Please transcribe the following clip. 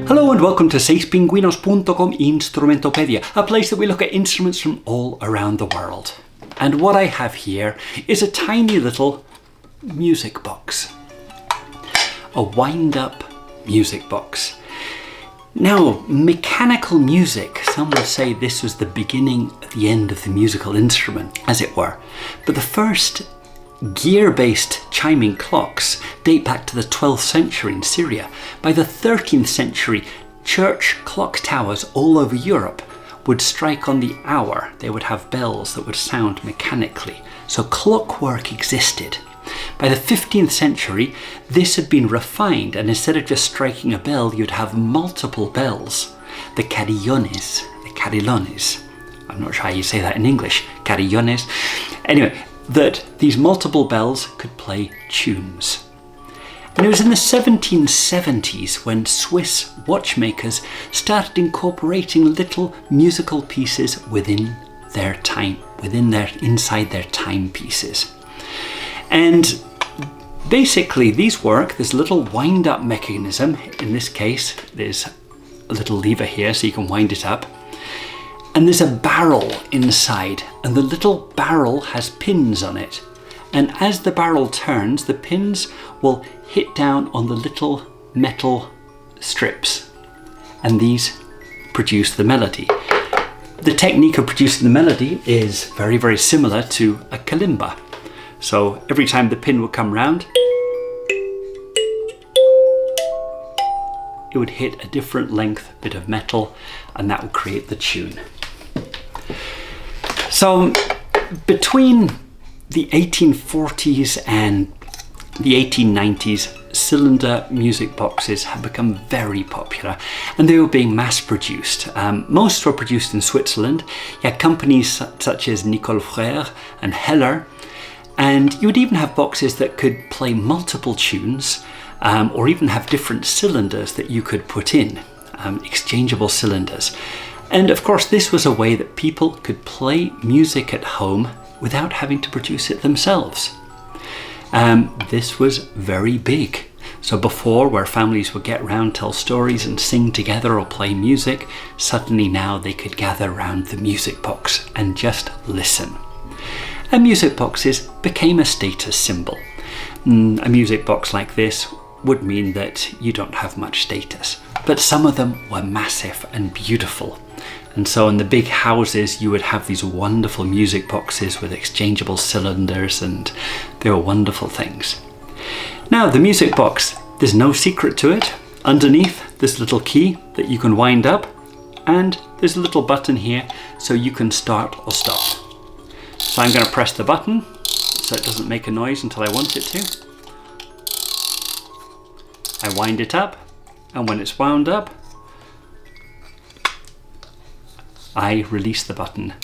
Hello and welcome to seispingüinos.com Instrumentopedia, a place that we look at instruments from all around the world. And what I have here is a tiny little music box. A wind-up music box. Now, mechanical music, some would say this was the beginning at the end of the musical instrument, as it were. But the first gear-based chiming clocks date back to the 12th century in Syria. By the 13th century, church clock towers all over Europe would strike on the hour. They would have bells that would sound mechanically. So clockwork existed. By the 15th century, this had been refined, and instead of just striking a bell, you'd have multiple bells. The carrillones, I'm not sure how you say that in English, carrillones. Anyway, that these multiple bells could play tunes. And it was in the 1770s when Swiss watchmakers started incorporating little musical pieces inside their timepieces. And basically these work, this little wind-up mechanism, in this case there's a little lever here so you can wind it up, and there's a barrel inside, and the little barrel has pins on it. And as the barrel turns, the pins will hit down on the little metal strips, and these produce the melody. The technique of producing the melody is very, very similar to a kalimba. So every time the pin would come round, it would hit a different length bit of metal, and that would create the tune. So between the 1840s and the 1890s, cylinder music boxes have become very popular, and they were being mass produced. Most were produced in Switzerland. You had companies such as Nicole Frère and Heller, and you would even have boxes that could play multiple tunes, or even have different cylinders that you could put in, exchangeable cylinders. And of course, this was a way that people could play music at home without having to produce it themselves. This was very big. So before, where families would get round, tell stories and sing together or play music, suddenly now they could gather round the music box and just listen. And music boxes became a status symbol. A music box like this would mean that you don't have much status. But some of them were massive and beautiful. And so in the big houses, you would have these wonderful music boxes with exchangeable cylinders, and they were wonderful things. Now, the music box, there's no secret to it. Underneath, there's a little key that you can wind up, and there's a little button here so you can start or stop. So I'm going to press the button so it doesn't make a noise until I want it to. I wind it up, and when it's wound up, I release the button